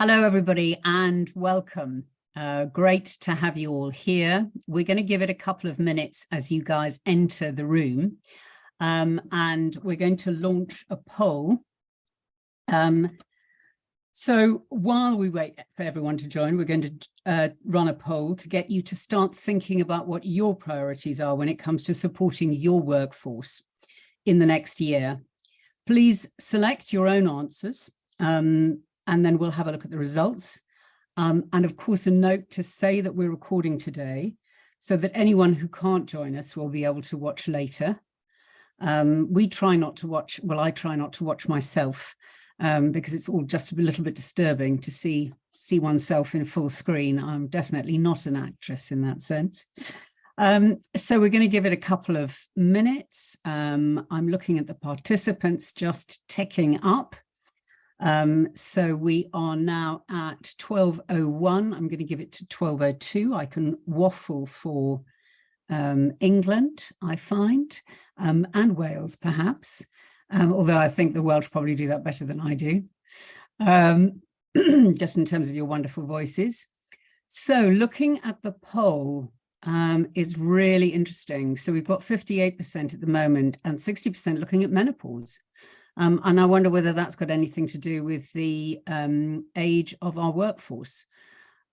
Hello, everybody, and welcome. Great to have you all here. We're going to give it a couple of minutes as you guys enter the room, and we're going to launch a poll. So while we wait for everyone to join, we're going to run a poll to get you to start thinking about what your priorities are when it comes to supporting your workforce in the next year. Please select your own answers. And then we'll have a look at the results. And of course, a note to say that we're recording today so that anyone who can't join us will be able to watch later. We try not to watch, well, I try not to watch myself because it's all just a little bit disturbing to see oneself in full screen. I'm definitely not an actress in that sense. So we're going to give it a couple of minutes. I'm looking at the participants just ticking up. So we are now at 12:01. I'm going to give it to 12:02. I can waffle for England, I find, and Wales, perhaps, although I think the Welsh probably do that better than I do, just in terms of your wonderful voices. So looking at the poll is really interesting. So we've got 58% at the moment and 60% looking at menopause. And I wonder whether that's got anything to do with the age of our workforce.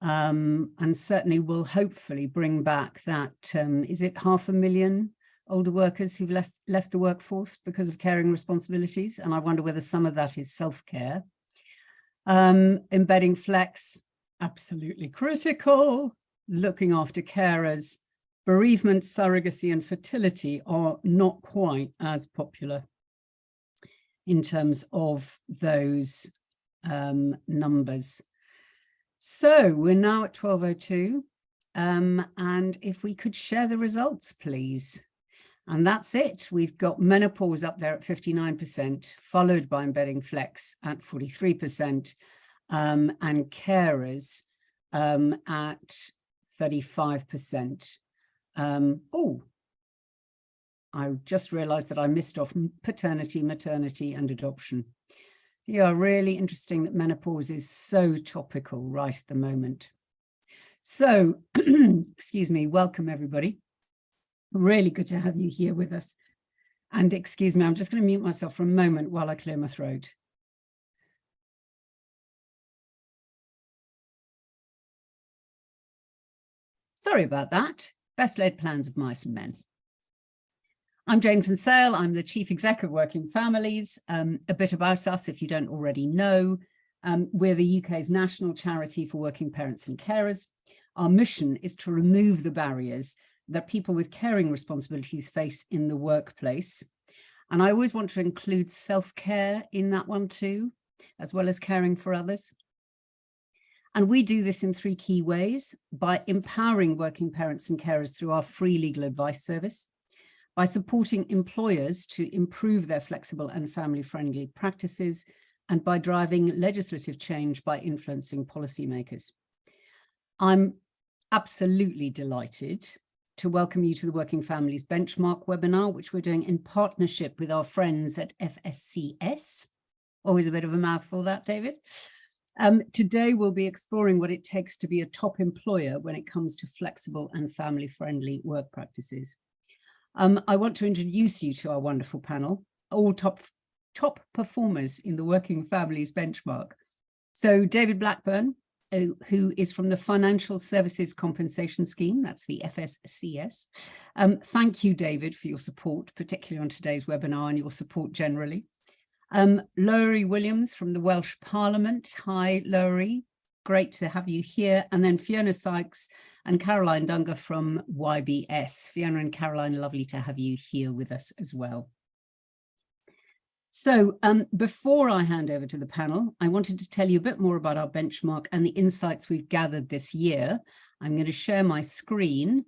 And certainly will hopefully bring back that, is it 500,000 older workers who've left the workforce because of caring responsibilities? And I wonder whether some of that is self-care. Embedding flex, absolutely critical. Looking after carers. Bereavement, surrogacy and fertility are not quite as popular in terms of those numbers. So we're now at 12:02, and if we could share the results, please. And that's it. We've got menopause up there at 59%, followed by embedding flex at 43%, and carers at 35%. I just realized that I missed off paternity, maternity, and adoption. Yeah, really interesting that menopause is so topical right at the moment. So, excuse me, welcome everybody. Really good to have you here with us. And excuse me, I'm just going to mute myself for a moment while I clear my throat. Sorry about that. Best laid plans of mice and men. I'm Jane von Sale. I'm the Chief Exec of Working Families. A bit about us, if you don't already know. We're the UK's national charity for working parents and carers. Our mission is to remove the barriers that people with caring responsibilities face in the workplace. And I always want to include self-care in that one too, as well as caring for others. And we do this in three key ways: by empowering working parents and carers through our free legal advice service, by supporting employers to improve their flexible and family-friendly practices, and by driving legislative change by influencing policymakers. I'm absolutely delighted to welcome you to the Working Families Benchmark webinar, which we're doing in partnership with our friends at FSCS. Always a bit of a mouthful, that, David. Today, we'll be exploring what it takes to be a top employer when it comes to flexible and family-friendly work practices. I want to introduce you to our wonderful panel, all top performers in the Working Families Benchmark. So David Blackburn, who is from the Financial Services Compensation Scheme, that's the FSCS. Thank you, David, for your support, particularly on today's webinar and your support generally. Lowri Williams from the Welsh Parliament. Hi, Lowri. Great to have you here. And then Fiona Sykes and Caroline Dungar from YBS. Fiona and Caroline, lovely to have you here with us as well. So before I hand over to the panel, I wanted to tell you a bit more about our benchmark and the insights we've gathered this year. I'm going to share my screen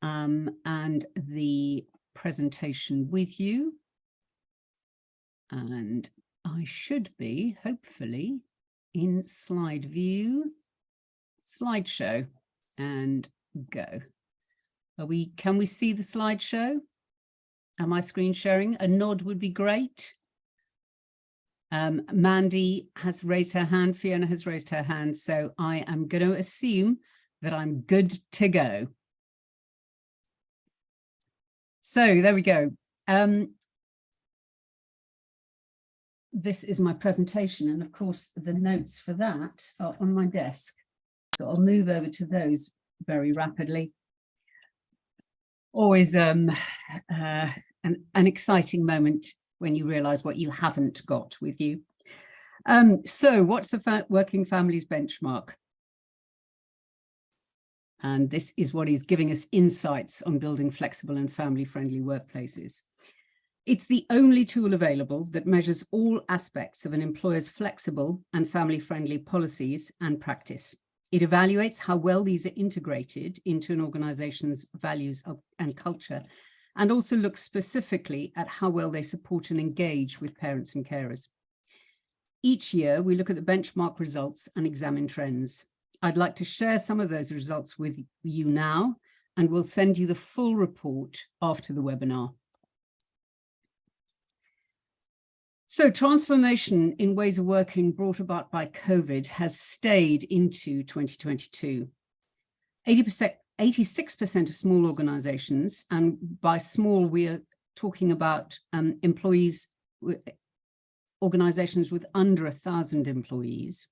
and the presentation with you. And I should be, hopefully, in slide view, slideshow, and go. Can we see the slideshow? Am I screen sharing? A nod would be great. Mandy has raised her hand, Fiona has raised her hand, so I am going to assume that I'm good to go. So there we go. This is my presentation, and of course the notes for that are on my desk. So I'll move over to those very rapidly. Always an exciting moment when you realise what you haven't got with you. So what's the Working Families Benchmark? And this is what is giving us insights on building flexible and family-friendly workplaces. It's the only tool available that measures all aspects of an employer's flexible and family-friendly policies and practice. It evaluates how well these are integrated into an organisation's values and culture, and also looks specifically at how well they support and engage with parents and carers. Each year, we look at the benchmark results and examine trends. I'd like to share some of those results with you now, and we'll send you the full report after the webinar. So transformation in ways of working brought about by COVID has stayed into 2022. 86% of small organisations, and by small we are talking about organisations with under 1,000 employees,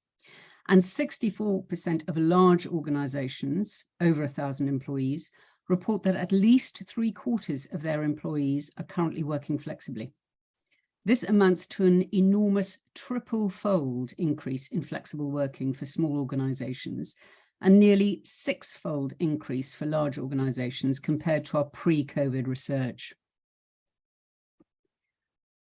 and 64% of large organisations over 1,000 employees report that at least 3/4 of their employees are currently working flexibly. This amounts to an enormous triple-fold increase in flexible working for small organisations and nearly 6-fold increase for large organisations compared to our pre-COVID research.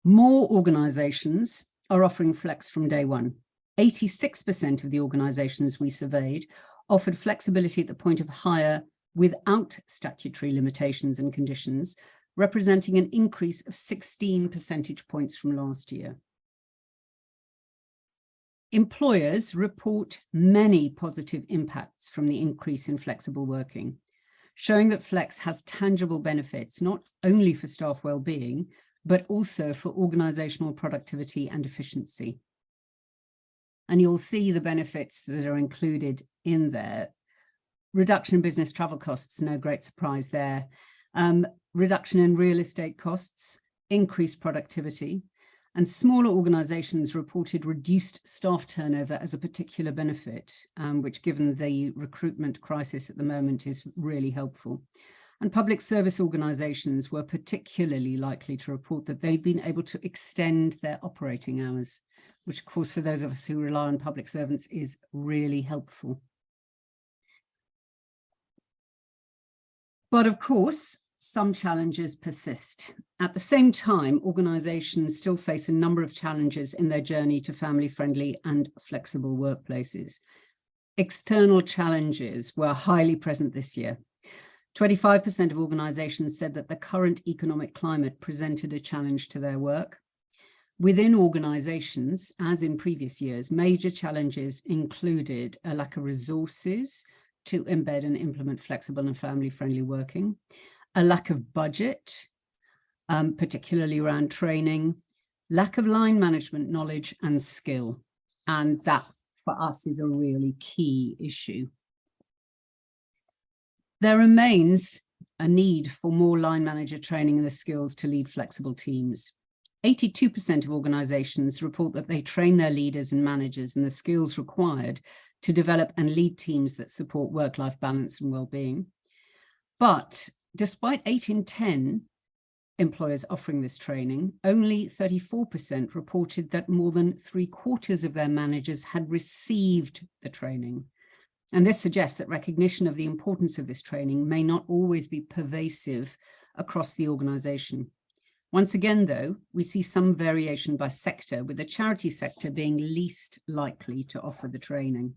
More organisations are offering flex from day one. 86% of the organisations we surveyed offered flexibility at the point of hire without statutory limitations and conditions, representing an increase of 16 percentage points from last year. Employers report many positive impacts from the increase in flexible working, showing that flex has tangible benefits, not only for staff well-being, but also for organisational productivity and efficiency. And you'll see the benefits that are included in there. Reduction in business travel costs, no great surprise there. Reduction in real estate costs, increased productivity, and smaller organisations reported reduced staff turnover as a particular benefit, which given the recruitment crisis at the moment is really helpful. And public service organisations were particularly likely to report that they've been able to extend their operating hours, which of course for those of us who rely on public servants is really helpful. But of course, some challenges persist. At the same time, organisations still face a number of challenges in their journey to family-friendly and flexible workplaces. External challenges were highly present this year. 25% of organisations said that the current economic climate presented a challenge to their work. Within organisations, as in previous years, major challenges included a lack of resources to embed and implement flexible and family-friendly working, a lack of budget, particularly around training, lack of line management knowledge and skill. And that, for us, is a really key issue. There remains a need for more line manager training and the skills to lead flexible teams. 82% of organisations report that they train their leaders and managers in the skills required to develop and lead teams that support work-life balance and well-being. But despite 8 in 10 employers offering this training, only 34% reported that more than 3/4 of their managers had received the training. And this suggests that recognition of the importance of this training may not always be pervasive across the organisation. Once again, though, we see some variation by sector, with the charity sector being least likely to offer the training.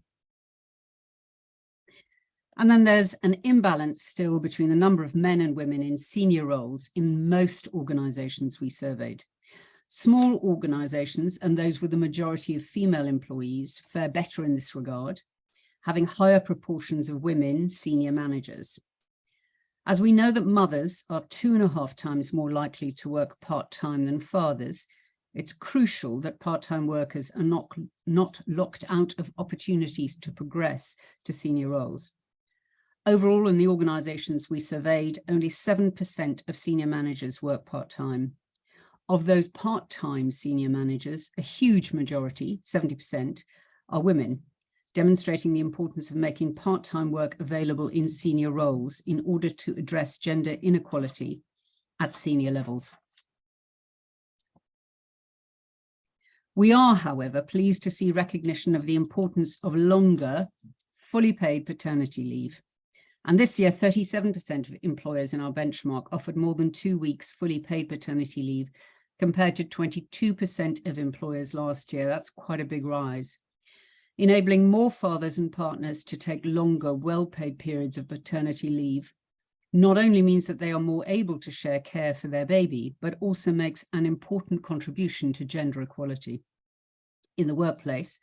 And then there's an imbalance still between the number of men and women in senior roles in most organisations we surveyed. Small organisations and those with a majority of female employees fare better in this regard, having higher proportions of women senior managers. As we know that mothers are 2.5 times more likely to work part-time than fathers, It's crucial that part-time workers are not locked out of opportunities to progress to senior roles. Overall, in the organisations we surveyed, only 7% of senior managers work part-time. Of those part-time senior managers, a huge majority, 70%, are women, demonstrating the importance of making part-time work available in senior roles in order to address gender inequality at senior levels. We are, however, pleased to see recognition of the importance of longer, fully paid paternity leave. And this year, 37% of employers in our benchmark offered more than 2 weeks fully paid paternity leave, compared to 22% of employers last year. That's quite a big rise. Enabling more fathers and partners to take longer, well-paid periods of paternity leave not only means that they are more able to share care for their baby, but also makes an important contribution to gender equality in the workplace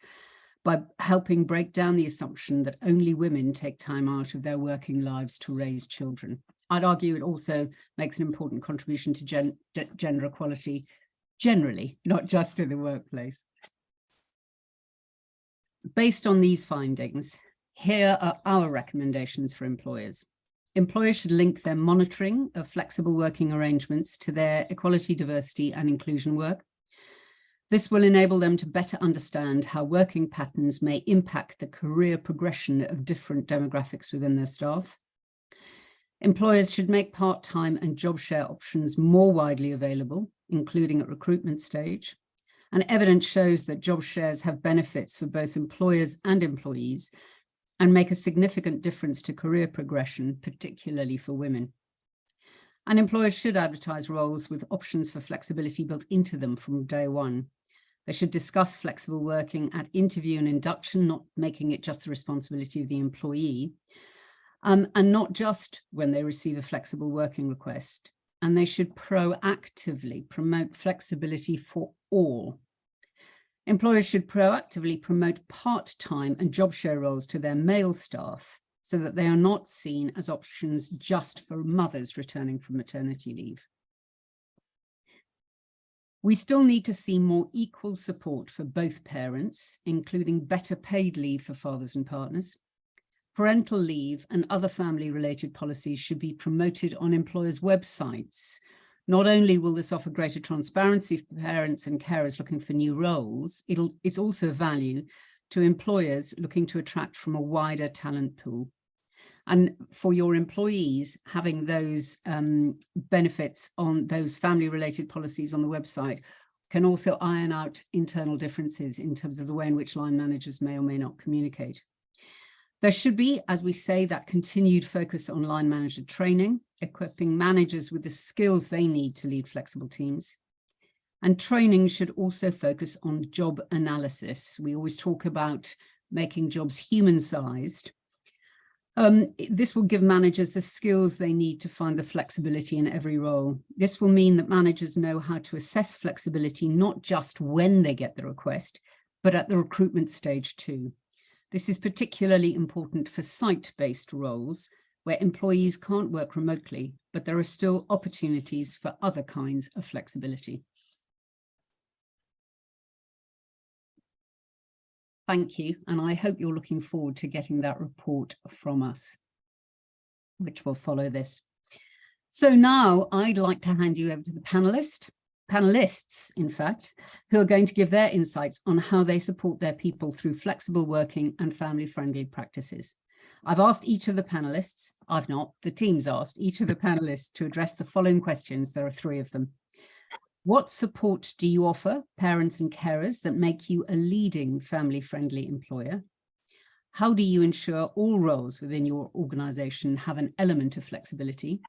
by helping break down the assumption that only women take time out of their working lives to raise children. I'd argue it also makes an important contribution to gender equality generally, not just in the workplace. Based on these findings, here are our recommendations for employers. Employers should link their monitoring of flexible working arrangements to their equality, diversity, and inclusion work. This will enable them to better understand how working patterns may impact the career progression of different demographics within their staff. Employers should make part-time and job share options more widely available, including at recruitment stage. And evidence shows that job shares have benefits for both employers and employees and make a significant difference to career progression, particularly for women. And employers should advertise roles with options for flexibility built into them from day one. They should discuss flexible working at interview and induction, not making it just the responsibility of the employee, and not just when they receive a flexible working request. And they should proactively promote flexibility for all. Employers should proactively promote part-time and job share roles to their male staff so that they are not seen as options just for mothers returning from maternity leave. We still need to see more equal support for both parents, including better paid leave for fathers and partners. Parental leave and other family-related policies should be promoted on employers' websites. Not only will this offer greater transparency for parents and carers looking for new roles, it's also of value to employers looking to attract from a wider talent pool. And for your employees, having those benefits on those family-related policies on the website can also iron out internal differences in terms of the way in which line managers may or may not communicate. There should be, as we say, that continued focus on line manager training, equipping managers with the skills they need to lead flexible teams. And training should also focus on job analysis. We always talk about making jobs human-sized. This will give managers the skills they need to find the flexibility in every role. This will mean that managers know how to assess flexibility, not just when they get the request, but at the recruitment stage too. This is particularly important for site-based roles where employees can't work remotely, but there are still opportunities for other kinds of flexibility. Thank you, and I hope you're looking forward to getting that report from us, which will follow this. So now I'd like to hand you over to the panelists, in fact, who are going to give their insights on how they support their people through flexible working and family-friendly practices. I've asked each of the panelists, I've not, the team's asked each of the panelists to address the following questions. There are 3 of them. What support do you offer parents and carers that make you a leading family-friendly employer? How do you ensure all roles within your organisation have an element of flexibility?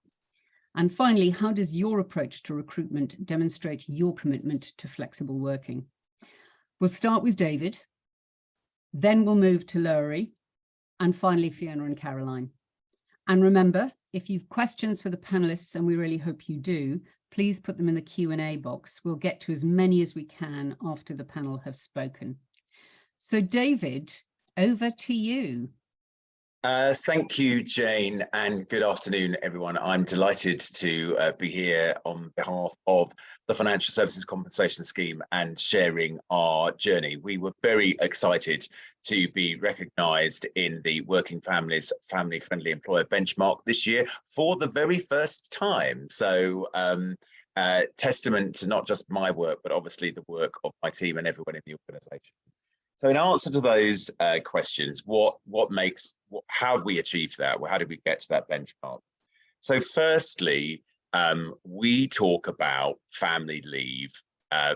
And finally, how does your approach to recruitment demonstrate your commitment to flexible working? We'll start with David, then we'll move to Lowri, and finally Fiona and Caroline. And remember, if you've questions for the panelists, and we really hope you do, please put them in the Q&A box. We'll get to as many as we can after the panel have spoken. So David, over to you. Thank you, Jane, and good afternoon, everyone. I'm delighted to be here on behalf of the Financial Services Compensation Scheme and sharing our journey. We were very excited to be recognised in the Working Families Family Friendly Employer Benchmark this year for the very first time. So testament to not just my work, but obviously the work of my team and everyone in the organisation. So in answer to those questions, how do we achieve that? Well, how did we get to that benchmark? So firstly, we talk about family leave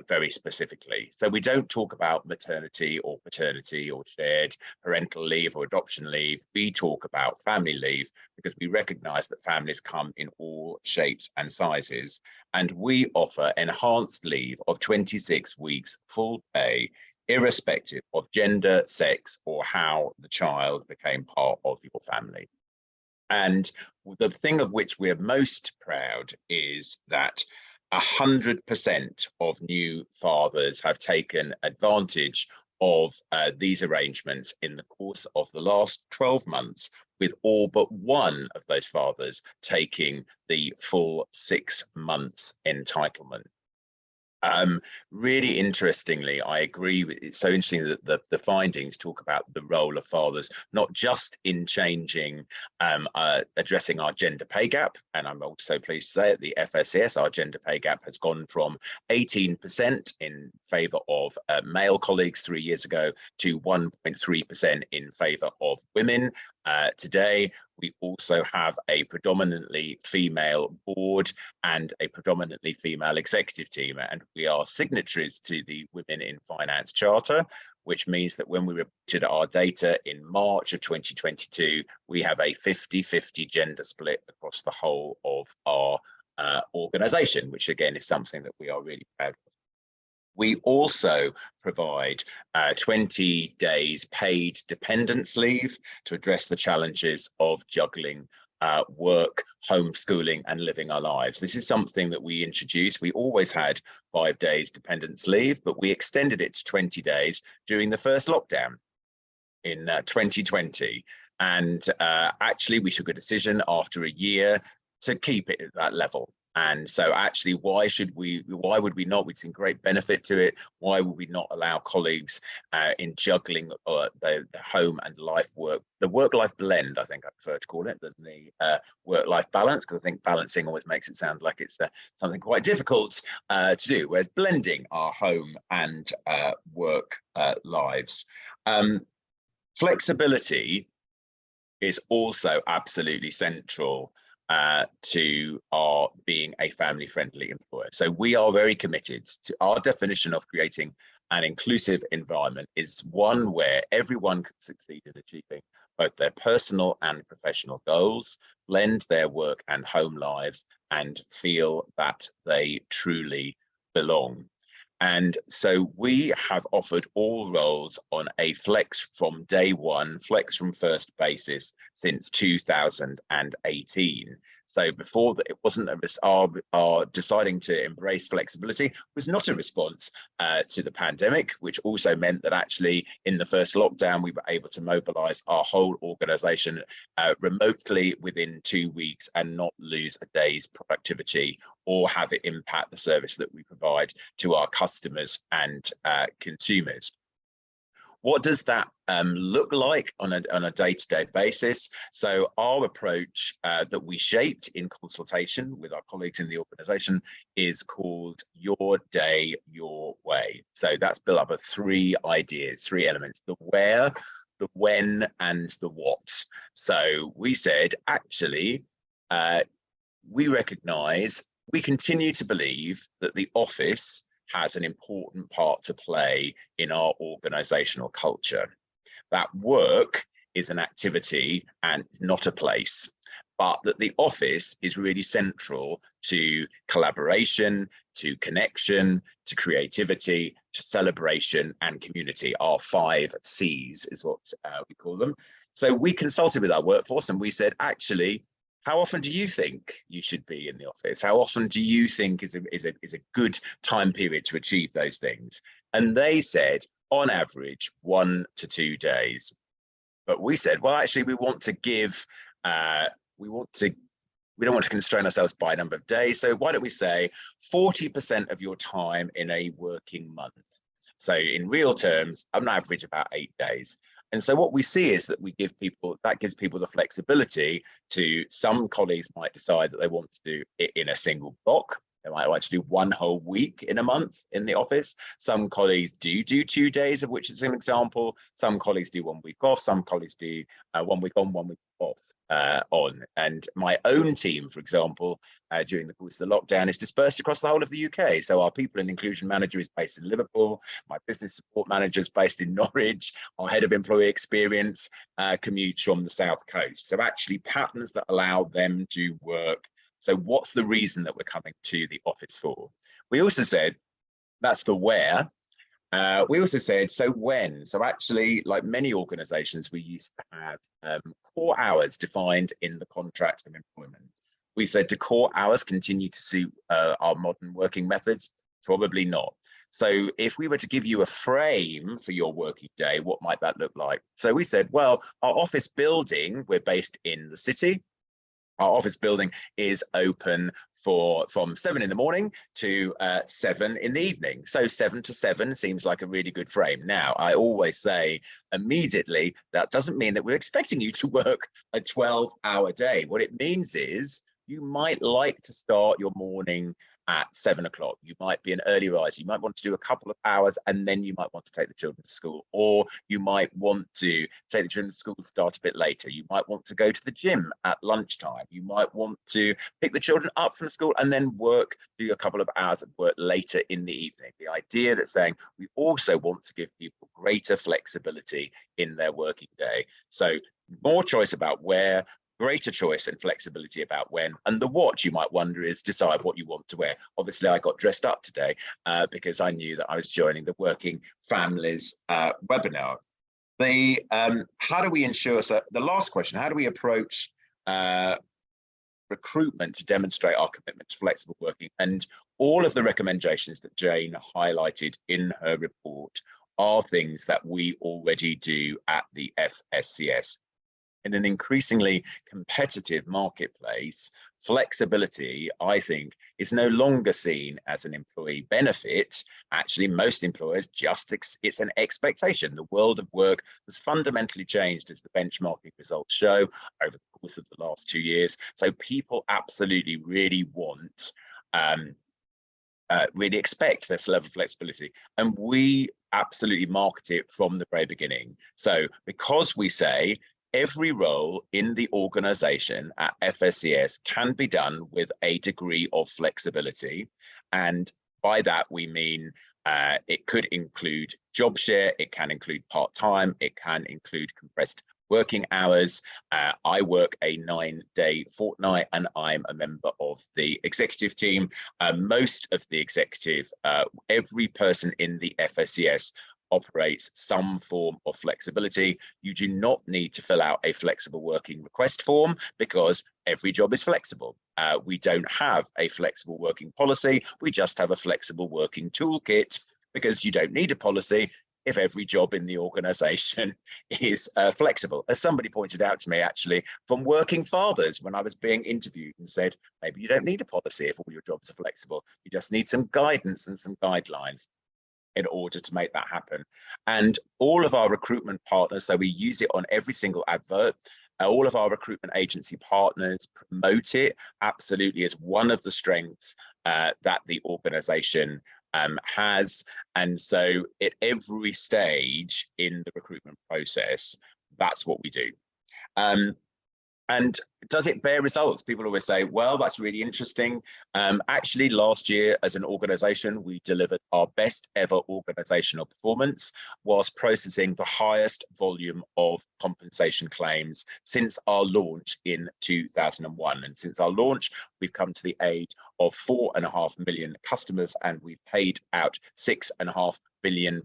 very specifically. So we don't talk about maternity or paternity or shared parental leave or adoption leave. We talk about family leave because we recognise that families come in all shapes and sizes. And we offer enhanced leave of 26 weeks full pay, irrespective of gender, sex, or how the child became part of your family. And the thing of which we're most proud is that 100% of new fathers have taken advantage of these arrangements in the course of the last 12 months, with all but one of those fathers taking the full 6 months entitlement. Really interestingly, I agree with it's so interesting that the findings talk about the role of fathers, not just in changing, addressing our gender pay gap. And I'm also pleased to say at the FSCS, our gender pay gap has gone from 18% in favour of male colleagues 3 years ago to 1.3% in favour of women today. We also have a predominantly female board and a predominantly female executive team, and we are signatories to the Women in Finance Charter, which means that when we reported our data in March of 2022, we have a 50-50 gender split across the whole of our organisation, which again is something that we are really proud of. We also provide 20 days paid dependence leave to address the challenges of juggling work, homeschooling, and living our lives. This is something that we introduced. We always had 5 days dependence leave, but we extended it to 20 days during the first lockdown in 2020. And actually, we took a decision after a year to keep it at that level. And so actually, why would we not? We've seen great benefit to it. Why would we not allow colleagues in juggling the home and life work, the work-life blend, I think I prefer to call it, than the work-life balance, because I think balancing always makes it sound like it's something quite difficult to do, whereas blending our home and work lives. Flexibility is also absolutely central to our being a family-friendly employer. So we are very committed to our definition of creating an inclusive environment is one where everyone can succeed in achieving both their personal and professional goals, blend their work and home lives, and feel that they truly belong. And so we have offered all roles on a flex from day one, flex from first basis since 2018. So before that, it wasn't our deciding to embrace flexibility was not a response to the pandemic, which also meant that actually in the first lockdown, we were able to mobilize our whole organization remotely within 2 weeks and not lose a day's productivity or have it impact the service that we provide to our customers and consumers. What does that look like on a day-to-day basis? So our approach that we shaped in consultation with our colleagues in the organisation is called Your Day, Your Way. So that's built up of 3 ideas, 3 elements: the where, the when, and the what. So we said, actually, we recognise, we continue to believe that the office has an important part to play in our organisational culture. That work is an activity and not a place, but that the office is really central to collaboration, to connection, to creativity, to celebration and community. Our 5 C's is what we call them. So we consulted with our workforce and we said, actually, how often do you think you should be in the office? How often do you think is a good time period to achieve those things? And they said, on average, 1 to 2 days. But we said, well, actually, we want to give, we don't want to constrain ourselves by a number of days. So why don't we say 40% of your time in a working month? So in real terms, on average, about 8 days. And so what we see is that that gives people the flexibility to, some colleagues might decide that they want to do it in a single block. They might like to do one whole week in a month in the office. Some colleagues do 2 days, of which is an example. Some colleagues do 1 week off. Some colleagues do 1 week on, 1 week off on. And my own team, for example, during the course of the lockdown is dispersed across the whole of the UK. So our people and inclusion manager is based in Liverpool. My business support manager is based in Norwich. Our head of employee experience commutes from the South Coast. So actually patterns that allow them to work. So what's the reason that we're coming to the office for? We also said, that's the where. We also said, so when? So actually, like many organizations, we used to have core hours defined in the contract of employment. We said, do core hours continue to suit our modern working methods? Probably not. So if we were to give you a frame for your working day, what might that look like? So we said, well, our office building, we're based in the city. Our office building is open from 7 in the morning to 7 in the evening. So 7 to 7 seems like a really good frame. Now, I always say immediately, that doesn't mean that we're expecting you to work a 12-hour day. What it means is you might like to start your morning at 7 o'clock. You might be an early riser. You might want to do a couple of hours and then you might want to take the children to school, or you might want to take the children to school and start a bit later. You might want to go to the gym at lunchtime. You might want to pick the children up from school and then do a couple of hours of work later in the evening. The idea that's saying we also want to give people greater flexibility in their working day. So more choice about where, greater choice and flexibility about when, and the what you might wonder is decide what you want to wear. Obviously, I got dressed up today because I knew that I was joining the Working Families webinar. How do we ensure, so the last question, how do we approach recruitment to demonstrate our commitment to flexible working? And all of the recommendations that Jane highlighted in her report are things that we already do at the FSCS. In an increasingly competitive marketplace, flexibility, I think, is no longer seen as an employee benefit. Actually, most employers it's an expectation. The world of work has fundamentally changed, as the benchmarking results show, over the course of the last 2 years. So people absolutely really want, really expect this level of flexibility. And we absolutely market it from the very beginning. So because we say, every role in the organization at FSCS can be done with a degree of flexibility. And by that, we mean it could include job share, it can include part-time, it can include compressed working hours. I work a 9-day fortnight and I'm a member of the executive team. Most of the executive, every person in the FSCS operates some form of flexibility. You do not need to fill out a flexible working request form because every job is flexible. We don't have a flexible working policy. We just have a flexible working toolkit because you don't need a policy if every job in the organization is flexible. As somebody pointed out to me, actually, from working fathers when I was being interviewed, and said, maybe you don't need a policy if all your jobs are flexible. You just need some guidance and some guidelines in order to make that happen. And all of our recruitment partners, so we use it on every single advert, all of our recruitment agency partners promote it absolutely as one of the strengths that the organization has. And so at every stage in the recruitment process, that's what we do. And does it bear results? People always say, well, that's really interesting. Actually, last year as an organization, we delivered our best ever organizational performance whilst processing the highest volume of compensation claims since our launch in 2001. And since our launch, we've come to the aid of 4.5 million customers and we've paid out £6.5 billion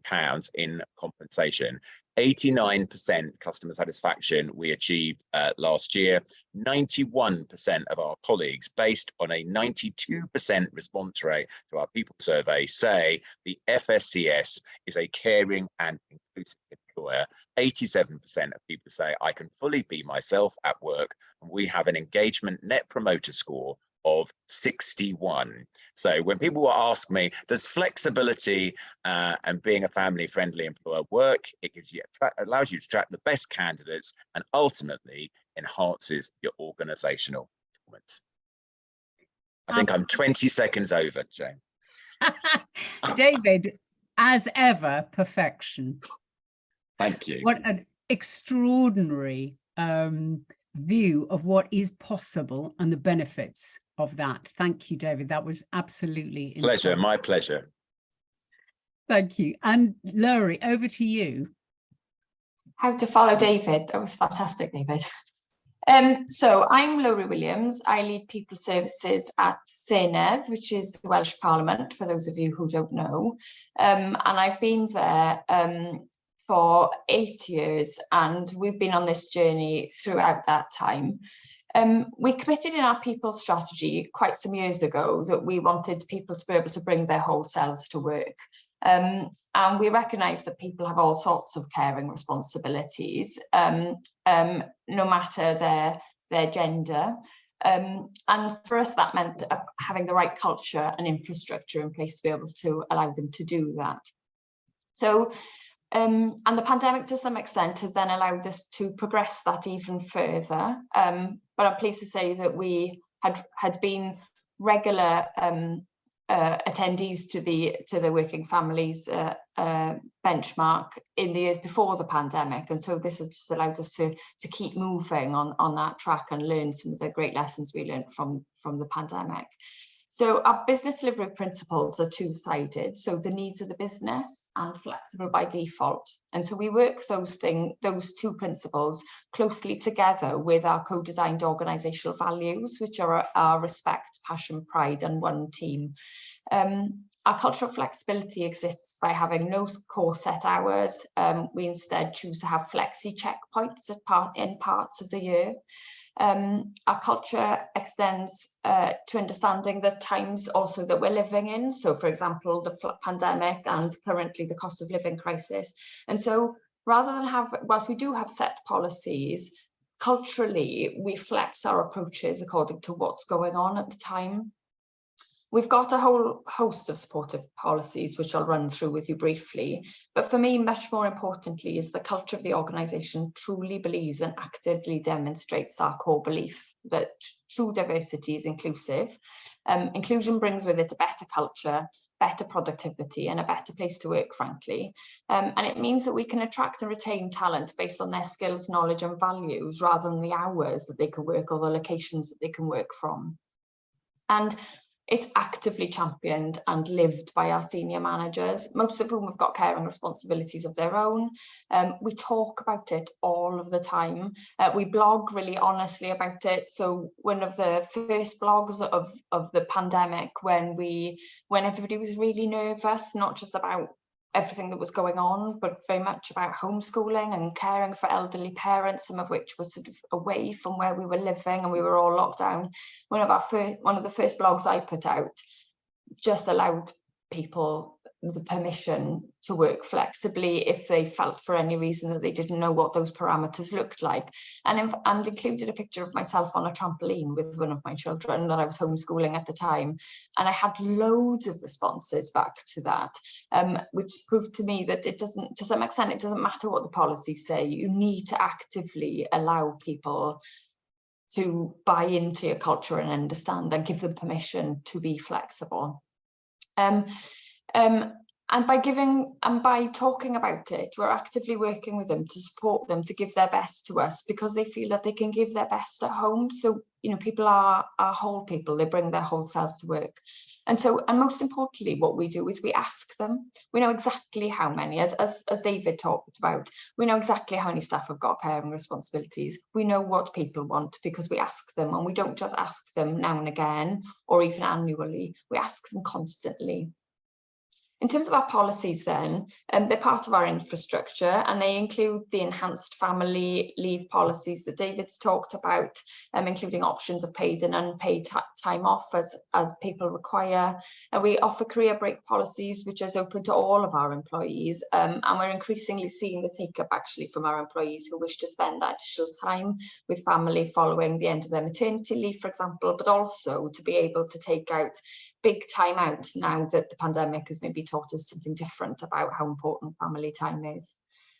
in compensation. 89% customer satisfaction we achieved last year. 91% of our colleagues, based on a 92% response rate to our people survey, say the FSCS is a caring and inclusive employer, 87% of people say I can fully be myself at work, and we have an engagement net promoter score of 61. So when people ask me, does flexibility and being a family-friendly employer work? It gives you, allows you to attract the best candidates and ultimately enhances your organisational performance. I think I'm 20 seconds over, Jane. David, as ever, perfection. Thank you. What an extraordinary view of what is possible and the benefits of that. Thank you, David. That was absolutely Pleasure, inspiring. my pleasure. Thank you. And Lowri, over to you. How to follow David. That was fantastic, David. So I'm Lowri Williams. I lead people services at Senedd, which is the Welsh Parliament, for those of you who don't know. And I've been there for 8 years, and we've been on this journey throughout that time. We committed in our people strategy quite some years ago that we wanted people to be able to bring their whole selves to work. And we recognise that people have all sorts of caring responsibilities, no matter their gender. And for us, that meant having the right culture and infrastructure in place to be able to allow them to do that. So, and the pandemic to some extent has then allowed us to progress that even further. But I'm pleased to say that we had been regular attendees to the Working Families benchmark in the years before the pandemic, and so this has just allowed us to keep moving on that track and learn some of the great lessons we learned from the pandemic. So our business delivery principles are two-sided, so the needs of the business and flexible by default. And so we work those two principles closely together with our co-designed organisational values, which are our respect, passion, pride, and one team. Our culture of flexibility exists by having no core set hours. We instead choose to have flexi checkpoints in parts of the year. Our culture extends to understanding the times also that we're living in. So, for example, the pandemic and currently the cost of living crisis. And so rather than whilst we do have set policies, culturally, we flex our approaches according to what's going on at the time. We've got a whole host of supportive policies, which I'll run through with you briefly. But for me, much more importantly, is the culture of the organisation truly believes and actively demonstrates our core belief that true diversity is inclusive. Inclusion brings with it a better culture, better productivity, and a better place to work, frankly. And it means that we can attract and retain talent based on their skills, knowledge, and values, rather than the hours that they can work or the locations that they can work from. And it's actively championed and lived by our senior managers, most of whom have got caring responsibilities of their own. We talk about it all of the time. We blog really honestly about it. So one of the first blogs of the pandemic, when everybody was really nervous, not just about everything that was going on, but very much about homeschooling and caring for elderly parents, some of which was sort of away from where we were living and we were all locked down. One of the first blogs I put out just allowed people the permission to work flexibly if they felt for any reason that they didn't know what those parameters looked like, and included a picture of myself on a trampoline with one of my children that I was homeschooling at the time. And I had loads of responses back to that, which proved to me that it doesn't, to some extent, it doesn't matter what the policies say. You need to actively allow people to buy into your culture and understand and give them permission to be flexible. And by talking about it, we're actively working with them to support them to give their best to us, because they feel that they can give their best at home. So, you know, people are whole people, they bring their whole selves to work. And most importantly, what we do is we ask them. We know exactly how many, as David talked about, we know exactly how many staff have got caring responsibilities. We know what people want because we ask them, and we don't just ask them now and again or even annually, we ask them constantly. In terms of our policies then, they're part of our infrastructure, and they include the enhanced family leave policies that David's talked about, including options of paid and unpaid time off as people require. And we offer career break policies, which is open to all of our employees. And we're increasingly seeing the take-up actually from our employees who wish to spend that additional time with family following the end of their maternity leave, for example, but also to be able to take out big time out now that the pandemic has maybe taught us something different about how important family time is.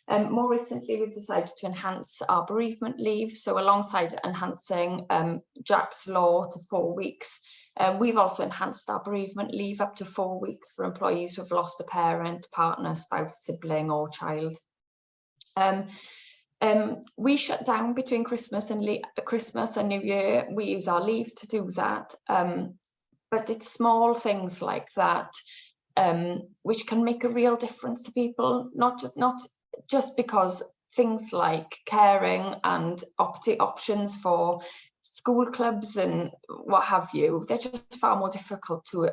More recently, we've decided to enhance our bereavement leave. So alongside enhancing Jack's law to 4 weeks, we've also enhanced our bereavement leave up to 4 weeks for employees who have lost a parent, partner, spouse, sibling or child. We shut down between Christmas and New Year. We use our leave to do that. But it's small things like that which can make a real difference to people, not just because things like caring and options for school clubs and what have you, they're just far more difficult to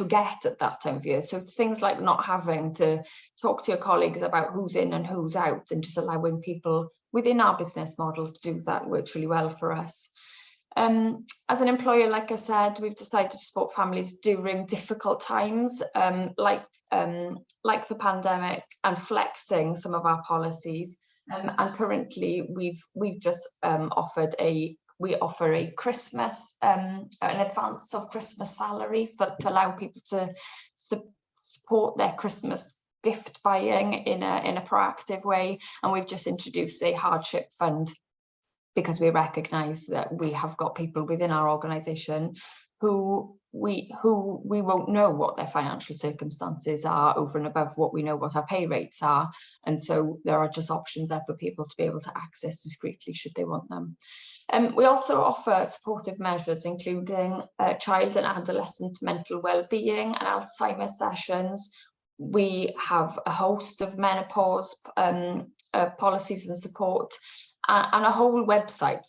get at that time of year. So it's things like not having to talk to your colleagues about who's in and who's out, and just allowing people within our business model to do that works really well for us. As an employer, like I said, we've decided to support families during difficult times, like the pandemic, and flexing some of our policies. And currently, we've just offer a Christmas, an advance of Christmas salary to allow people to support their Christmas gift buying in a proactive way. And we've just introduced a hardship fund, because we recognise that we have got people within our organisation who we won't know what their financial circumstances are over and above what we know what our pay rates are. And so there are just options there for people to be able to access discreetly should they want them. We also offer supportive measures, including child and adolescent mental wellbeing and Alzheimer's sessions. We have a host of menopause policies and support, and a whole website,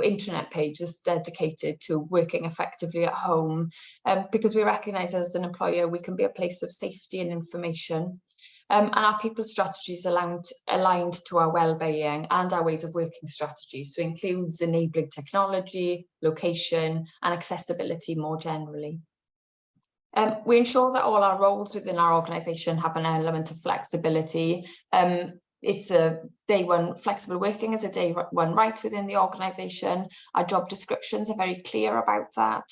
internet page is dedicated to working effectively at home, because we recognise as an employer we can be a place of safety and information. And our people strategies aligned to our wellbeing and our ways of working strategies. So includes enabling technology, location and accessibility more generally. We ensure that all our roles within our organisation have an element of flexibility. It's a day one, flexible working is a day one right within the organisation. Our job descriptions are very clear about that.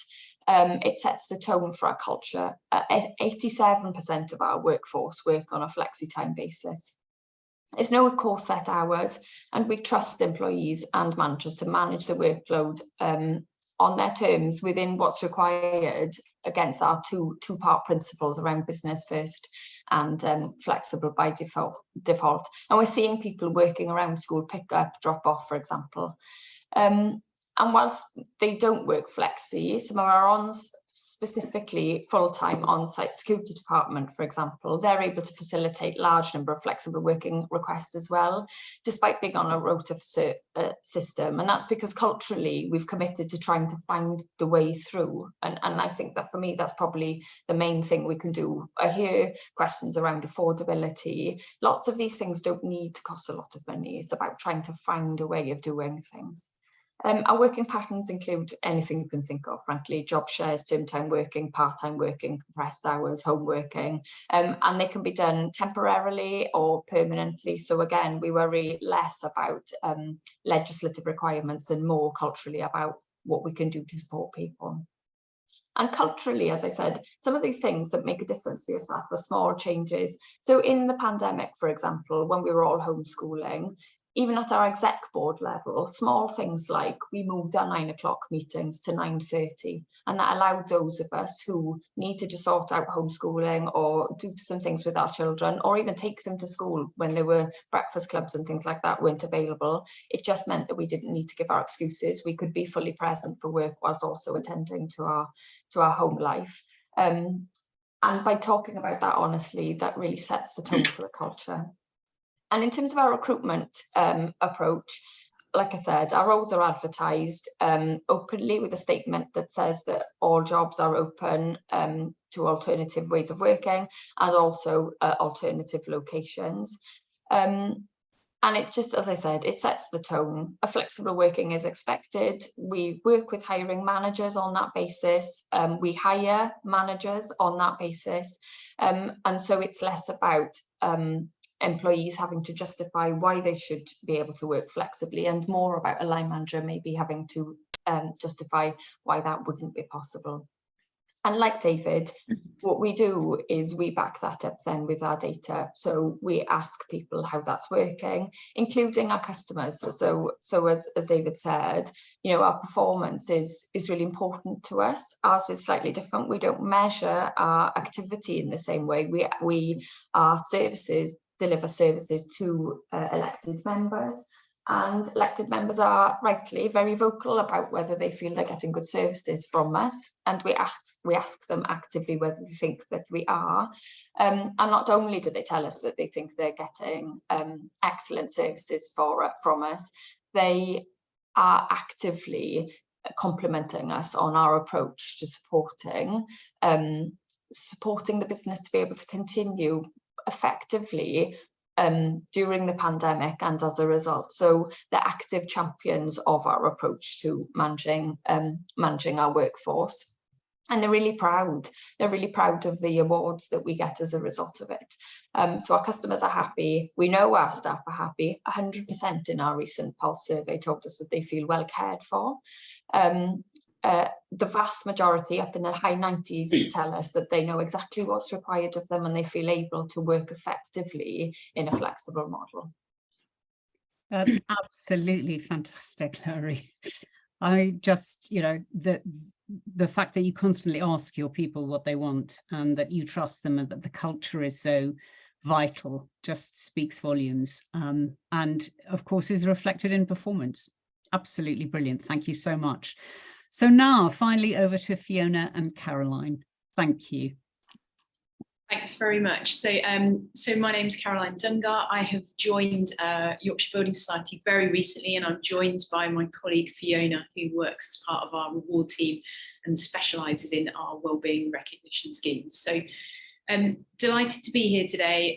It sets the tone for our culture. 87% of our workforce work on a flexi-time basis. There's no core set hours, and we trust employees and managers to manage the workload on their terms within what's required against our two-part principles around business first and flexible by default. And we're seeing people working around school pick-up, drop-off, for example. And whilst they don't work flexi, some of our specifically full-time on-site security department, for example, they're able to facilitate large number of flexible working requests as well, despite being on a rota system. And that's because culturally we've committed to trying to find the way through. And I think that for me, that's probably the main thing we can do. I hear questions around affordability. Lots of these things don't need to cost a lot of money. It's about trying to find a way of doing things. Our working patterns include anything you can think of, frankly: job shares, term time working, part-time working, compressed hours, home working, and they can be done temporarily or permanently. So again, we worry less about legislative requirements and more culturally about what we can do to support people. And culturally, as I said, some of these things that make a difference for your staff are small changes. So in the pandemic, for example, when we were all homeschooling, even at our exec board level, small things like we moved our 9 o'clock meetings to 9:30, and that allowed those of us who needed to sort out homeschooling or do some things with our children, or even take them to school when there were breakfast clubs and things like that weren't available. It just meant that we didn't need to give our excuses. We could be fully present for work whilst also attending to our home life. And by talking about that honestly, that really sets the tone for the culture. And in terms of our recruitment approach, like I said, our roles are advertised openly with a statement that says that all jobs are open alternative ways of working, and also alternative locations. And it just, as I said, it sets the tone. A flexible working is expected. We work with hiring managers on that basis. We hire managers on that basis. And so it's less about employees having to justify why they should be able to work flexibly, and more about a line manager maybe having to justify why that wouldn't be possible. And like David, what we do is we back that up then with our data. So we ask people how that's working, including our customers. So as David said, you know, our performance is really important to us. Ours is slightly different. We don't measure our activity in the same way. Our services deliver services to elected members. And elected members are rightly very vocal about whether they feel they're getting good services from us, and we ask them actively whether they think that we are. And not only do they tell us that they think they're getting excellent services from us, they are actively complimenting us on our approach to supporting the business to be able to continue effectively during the pandemic and as a result. So they're active champions of our approach to managing our workforce. And they're really proud. They're really proud of the awards that we get as a result of it. So our customers are happy. We know our staff are happy. 100% in our recent Pulse survey told us that they feel well cared for. The vast majority, up in the high 90s, tell us that they know exactly what's required of them and they feel able to work effectively in a flexible model. That's absolutely fantastic, Lowri. I just, you know, the fact that you constantly ask your people what they want and that you trust them and that the culture is so vital just speaks volumes, and of course is reflected in performance. Absolutely brilliant. Thank you so much. So now finally over to Fiona and Caroline. Thank you. Thanks very much. So my name's Caroline Dungar. I have joined Yorkshire Building Society very recently, and I'm joined by my colleague Fiona, who works as part of our reward team and specialises in our wellbeing recognition schemes. So delighted to be here today.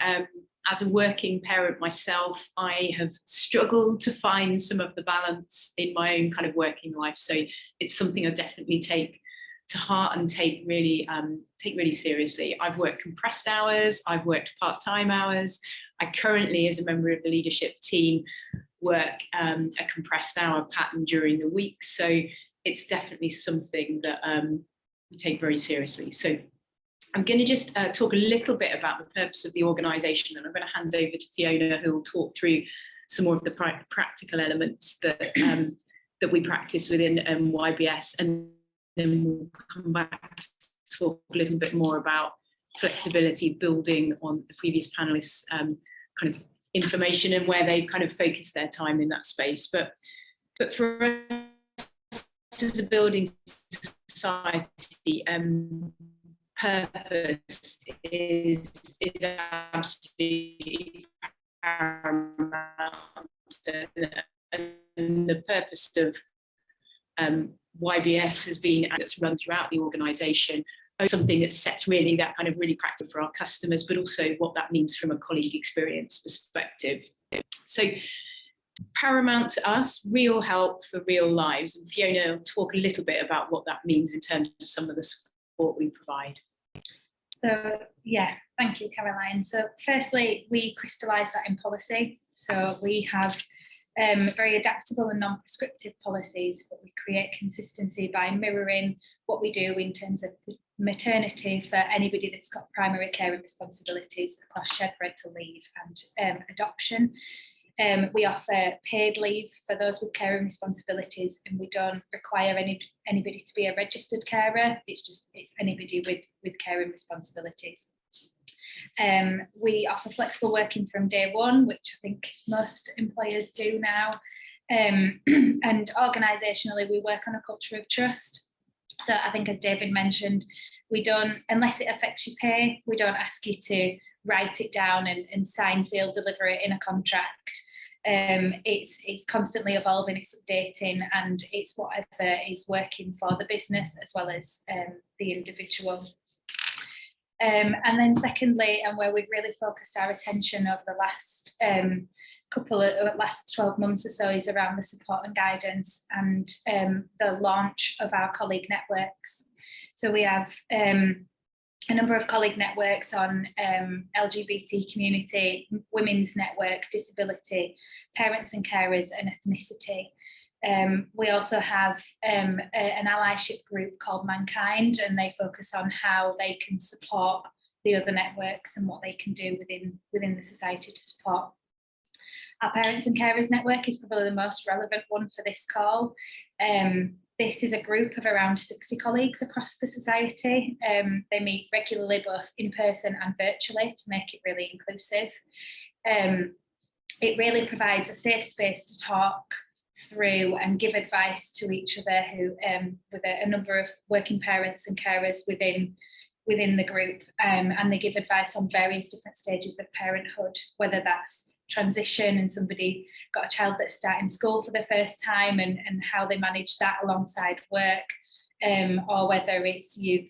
As a working parent myself, I have struggled to find some of the balance in my own kind of working life. So it's something I definitely take to heart and take really seriously. I've worked compressed hours, I've worked part-time hours. I currently, as a member of the leadership team, work a compressed hour pattern during the week. So it's definitely something that we take very seriously. So I'm going to just talk a little bit about the purpose of the organisation, and I'm going to hand over to Fiona, who will talk through some more of the practical elements that that we practice within YBS, and then we'll come back to talk a little bit more about flexibility, building on the previous panelists' kind of information and where they kind of focus their time in that space. But for us as a building society, purpose is absolutely paramount, and the purpose of YBS has been that's run throughout the organisation, something that sets really that kind of really practical for our customers, but also what that means from a colleague experience perspective. So paramount to us, real help for real lives, and Fiona will talk a little bit about what that means in terms of some of the support we provide. So yeah, thank you, Caroline. So firstly, we crystallise that in policy. So we have very adaptable and non-prescriptive policies, but we create consistency by mirroring what we do in terms of maternity for anybody that's got primary care responsibilities across shared parental leave and adoption. We offer paid leave for those with caring responsibilities, and we don't require anybody to be a registered carer. It's anybody with caring responsibilities. We offer flexible working from day one, which I think most employers do now. And organisationally, we work on a culture of trust. So I think, as David mentioned, we don't, unless it affects your pay, we don't ask you to write it down and sign, seal, deliver it in a contract. It's constantly evolving, it's updating, and it's whatever is working for the business as well as the individual. And then secondly, and where we've really focused our attention over the last last 12 months or so, is around the support and guidance and the launch of our colleague networks. So we have a number of colleague networks on LGBT community, women's network, disability, parents and carers, and ethnicity. We also have an allyship group called Mankind, and they focus on how they can support the other networks and what they can do within the society to support. Our parents and carers network is probably the most relevant one for this call. This is a group of around 60 colleagues across the society. They meet regularly, both in person and virtually, to make it really inclusive. It really provides a safe space to talk through and give advice to each other, who with a number of working parents and carers within the group, and they give advice on various different stages of parenthood, whether that's transition and somebody got a child that's starting school for the first time and how they manage that alongside work, or whether it's you've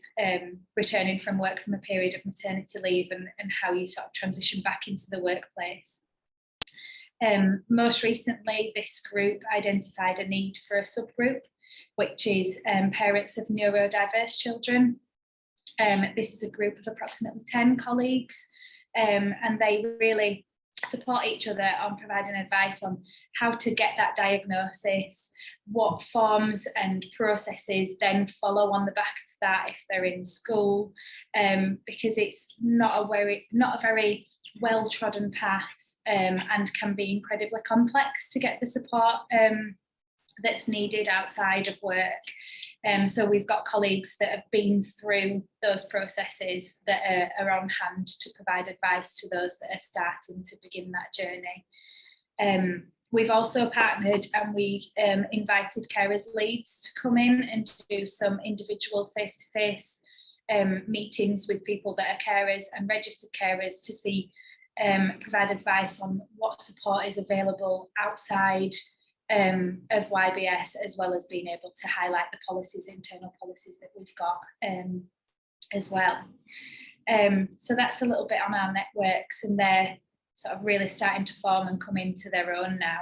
returning from work from a period of maternity leave and how you sort of transition back into the workplace. Most recently, this group identified a need for a subgroup, which is parents of neurodiverse children. This is a group of approximately 10 colleagues, and they really support each other on providing advice on how to get that diagnosis, what forms and processes then follow on the back of that if they're in school, because it's not a very well-trodden path, and can be incredibly complex to get the support that's needed outside of work. So we've got colleagues that have been through those processes that are on hand to provide advice to those that are starting to begin that journey. We've also partnered and we invited carers leads to come in and do some individual face-to-face meetings with people that are carers and registered carers to see provide advice on what support is available outside of YBS, as well as being able to highlight the policies, internal policies that we've got as well. So that's a little bit on our networks, and they're sort of really starting to form and come into their own now.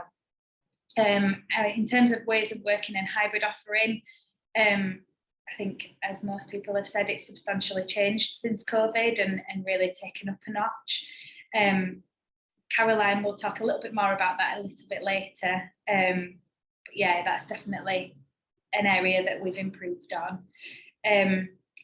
In terms of ways of working and hybrid offering, I think, as most people have said, it's substantially changed since COVID and really taken up a notch. Caroline will talk a little bit more about that a little bit later. But yeah, that's definitely an area that we've improved on.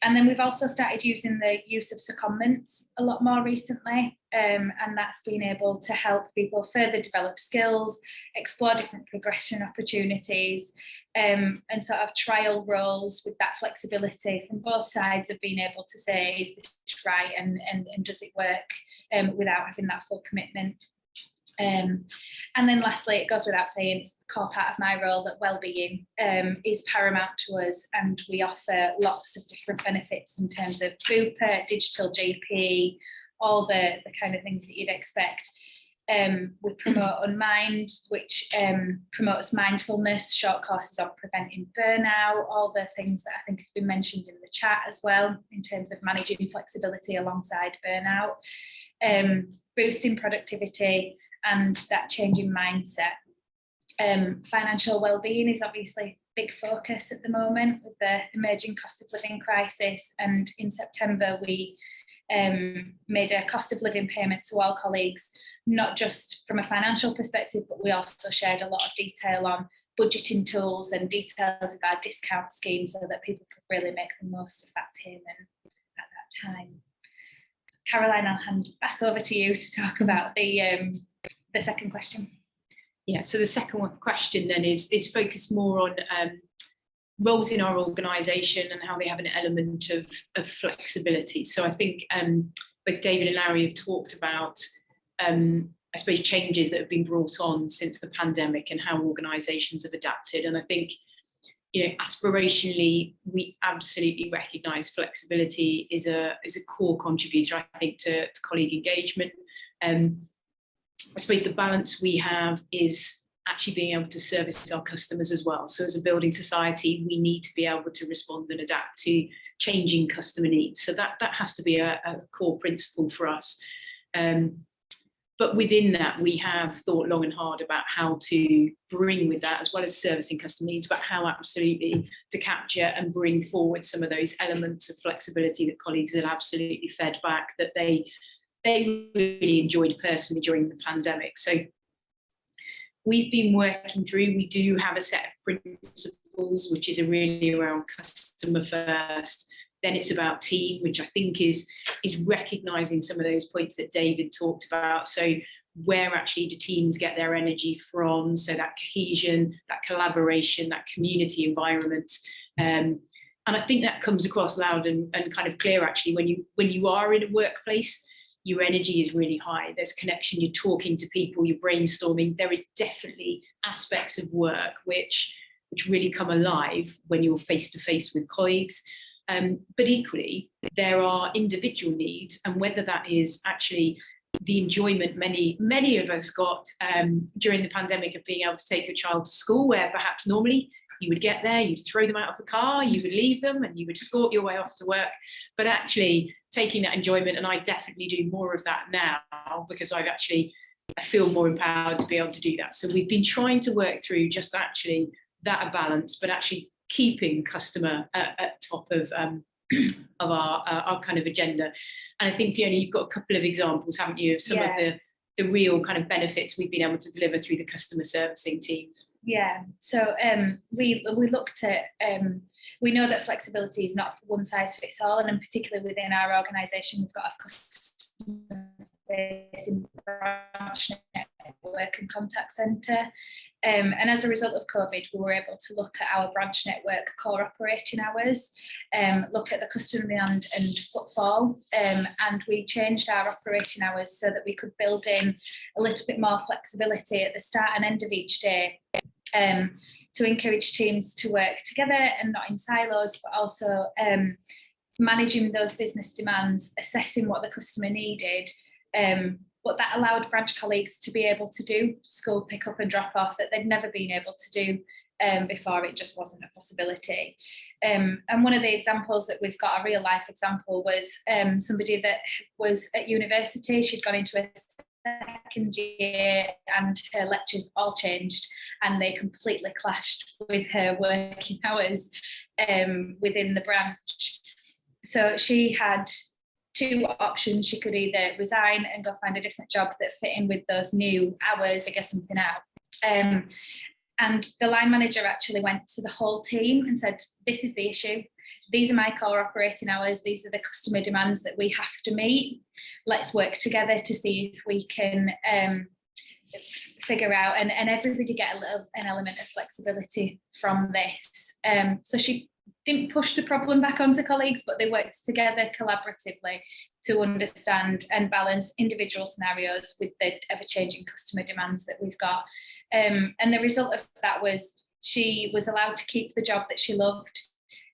And then we've also started using the use of secondments a lot more recently, and that's been able to help people further develop skills, explore different progression opportunities, and sort of trial roles with that flexibility from both sides of being able to say, is this right, and does it work, without having that full commitment. And then lastly, it goes without saying, it's a core part of my role that wellbeing is paramount to us, and we offer lots of different benefits in terms of Bupa, digital GP, all the kind of things that you'd expect. We promote Unmind, which promotes mindfulness, short courses on preventing burnout, all the things that I think has been mentioned in the chat as well, in terms of managing flexibility alongside burnout, boosting productivity, and that changing mindset. Financial well-being is obviously a big focus at the moment with the emerging cost of living crisis, and in September we made a cost of living payment to all colleagues, not just from a financial perspective, but we also shared a lot of detail on budgeting tools and details of our discount scheme so that people could really make the most of that payment at that time. Caroline, I'll hand back over to you to talk about the second question. Yeah, so the second question then is focused more on roles in our organisation and how they have an element of flexibility. So I think both David and Lowri have talked about, I suppose, changes that have been brought on since the pandemic and how organisations have adapted. And I think, you know, aspirationally, we absolutely recognise flexibility is a core contributor, I think, to colleague engagement. I suppose the balance we have is actually being able to service our customers as well. So as a building society, we need to be able to respond and adapt to changing customer needs. So that has to be a core principle for us. But within that, we have thought long and hard about how to bring with that, as well as servicing customer needs, but how absolutely to capture and bring forward some of those elements of flexibility that colleagues have absolutely fed back that they really enjoyed personally during the pandemic. So we've been working through, we do have a set of principles, which is really around customer first. Then it's about team, which I think is recognising some of those points that David talked about. So where actually do teams get their energy from? So that cohesion, that collaboration, that community environment. And I think that comes across loud and kind of clear actually when you are in a workplace, your energy is really high. There's connection, you're talking to people, you're brainstorming. There is definitely aspects of work which really come alive when you're face to face with colleagues. But equally, there are individual needs, and whether that is actually the enjoyment many of us got during the pandemic of being able to take your child to school, where perhaps normally you would get there, you'd throw them out of the car, you would leave them, and you would escort your way off to work. But actually taking that enjoyment, and I definitely do more of that now because I feel more empowered to be able to do that. So we've been trying to work through just actually that balance, but actually keeping customer at top of our kind of agenda. And I think, Fiona, you've got a couple of examples, haven't you, of some of the real kind of benefits we've been able to deliver through the customer servicing teams. Yeah, so we looked at, we know that flexibility is not one size fits all, and in particular within our organisation, we've got a customer facing branch network and contact centre. And as a result of COVID, we were able to look at our branch network core operating hours, look at the customer demand and footfall, and we changed our operating hours so that we could build in a little bit more flexibility at the start and end of each day, to encourage teams to work together and not in silos, but also managing those business demands, assessing what the customer needed. But that allowed branch colleagues to be able to do school pick up and drop off that they'd never been able to do before. It just wasn't a possibility. And one of the examples that we've got, a real life example, was somebody that was at university. She'd gone into a second year and her lectures all changed, and they completely clashed with her working hours within the branch. So she had two options. She could either resign and go find a different job that fit in with those new hours, figure something out. And the line manager actually went to the whole team and said, this is the issue. These are my core operating hours. These are the customer demands that we have to meet. Let's work together to see if we can figure out, and everybody get an element of flexibility from this. So she didn't push the problem back onto colleagues, but they worked together collaboratively to understand and balance individual scenarios with the ever-changing customer demands that we've got. And the result of that was she was allowed to keep the job that she loved.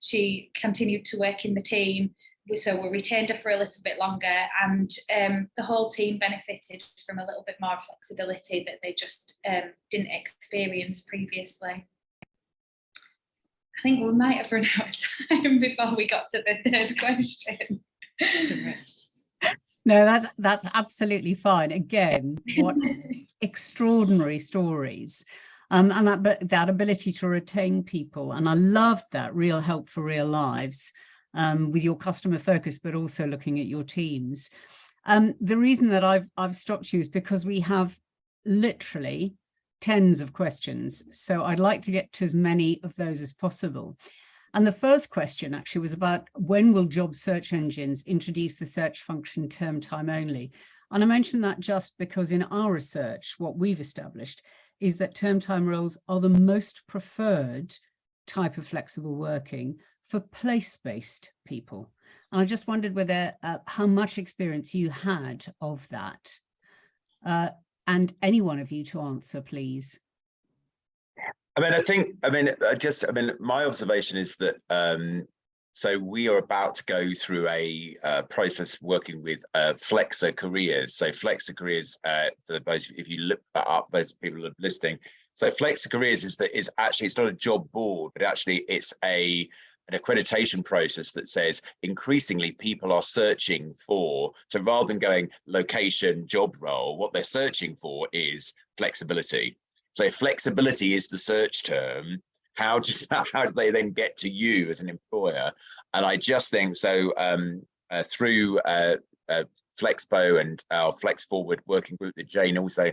She continued to work in the team, so we retained her for a little bit longer, and the whole team benefited from a little bit more flexibility that they just didn't experience previously. I think we might have run out of time before we got to the third question. No, that's absolutely fine. Again, what extraordinary stories. And that ability to retain people. And I loved that, real help for real lives, with your customer focus, but also looking at your teams. The reason that I've stopped you is because we have literally tens of questions. So I'd like to get to as many of those as possible. And the first question actually was about when will job search engines introduce the search function term time only? And I mentioned that just because in our research, what we've established is that term time roles are the most preferred type of flexible working for place-based people. And I just wondered whether how much experience you had of that. And any one of you to answer, please. My observation is that so we are about to go through a process working with Flexer Careers. So Flexer Careers, for those, if you look that up, those people who are listening. So Flexer Careers is actually, it's not a job board, but actually it's a an accreditation process that says increasingly people are searching for, so rather than going location, job role, what they're searching for is flexibility. So if flexibility is the search term, how do they then get to you as an employer? And I just think so through Flexpo and our Flex Forward working group that Jane also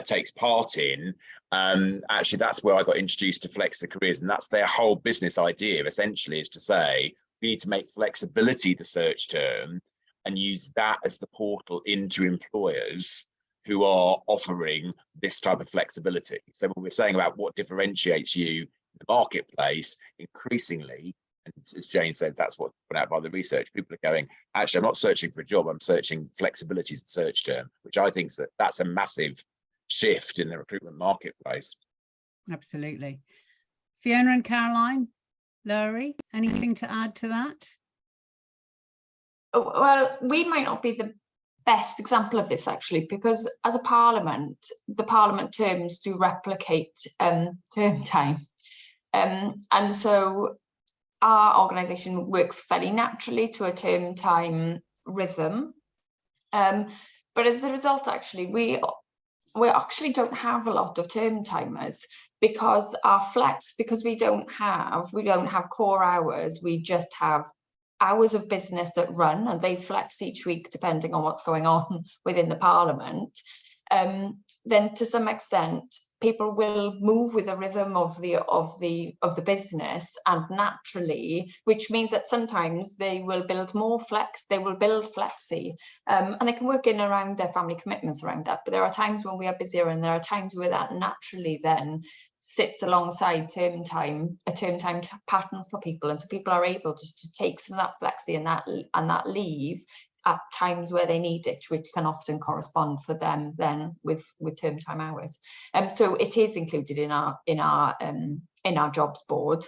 takes part in, actually that's where I got introduced to Flexa Careers, and that's their whole business idea essentially, is to say we need to make flexibility the search term and use that as the portal into employers who are offering this type of flexibility. So when we're saying about what differentiates you in the marketplace, increasingly, and as Jane said, that's what's put out by the research, people are going, actually, I'm not searching for a job, I'm searching flexibility as the search term, which I think that's a massive shift in the recruitment marketplace. Absolutely. Fiona and Caroline, Lowri, anything to add to that? Well, we might not be the best example of this actually, because as a parliament, the parliament terms do replicate term time. And so our organisation works very naturally to a term time rhythm. But as a result, actually, we actually don't have a lot of term timers, because our flex, because we don't have core hours, we just have hours of business that run, and they flex each week depending on what's going on within the parliament. Then to some extent people will move with the rhythm of the business, and naturally, which means that sometimes they will build more flex, they will build flexi, and they can work in around their family commitments around that. But there are times when we are busier, and there are times where that naturally then sits alongside a term time pattern for people, and so people are able just to take some of that flexi and that leave at times where they need it, which can often correspond for them then with term time hours. So it is included in our jobs board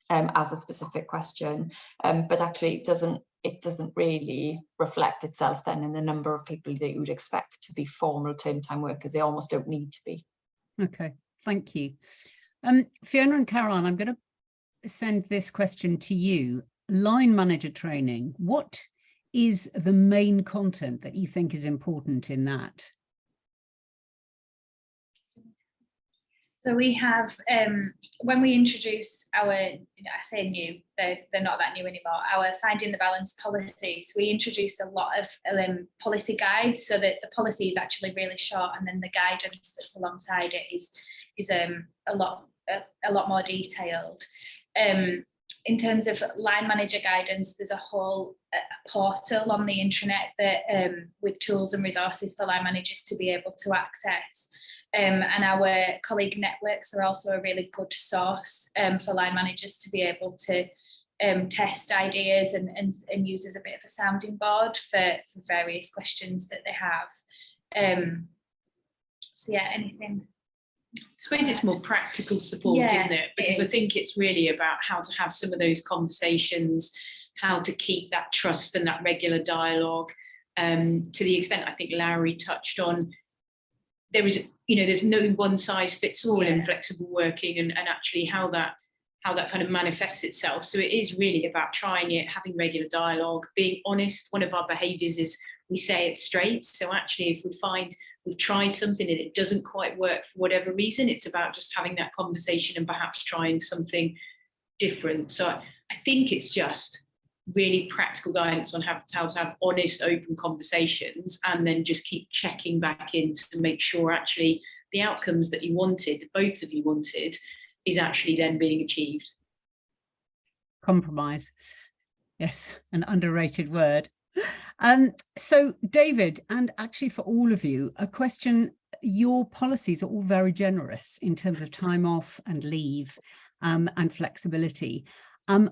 as a specific question, but actually it doesn't really reflect itself then in the number of people that you would expect to be formal term time workers. They almost don't need to be. Okay, thank you. Fiona and Caroline, I'm going to send this question to you. Line manager training, what is the main content that you think is important in that? So we have, when we introduced our, I say new, they're not that new anymore, our Finding the Balance policies, we introduced a lot of policy guides, so that the policy is actually really short, and then the guidance that's alongside it is a lot more detailed. In terms of line manager guidance, there's a whole portal on the intranet that with tools and resources for line managers to be able to access. And our colleague networks are also a really good source for line managers to be able to test ideas and use as a bit of a sounding board for various questions that they have. So yeah, anything. I suppose it's more practical support, isn't it? Because I think it's really about how to have some of those conversations, how to keep that trust and that regular dialogue. To the extent I think Lowri touched on, there's no one size fits all in flexible working, and actually how that kind of manifests itself. So it is really about trying it, having regular dialogue, being honest. One of our behaviours is we say it straight. So actually, if we find we've tried something and it doesn't quite work for whatever reason, it's about just having that conversation and perhaps trying something different. So I think it's just really practical guidance on how to have honest, open conversations, and then just keep checking back in to make sure actually the outcomes that you wanted, both of you wanted, is actually then being achieved. Compromise. Yes, an underrated word. So David, and actually for all of you, a question, your policies are all very generous in terms of time off and leave and flexibility.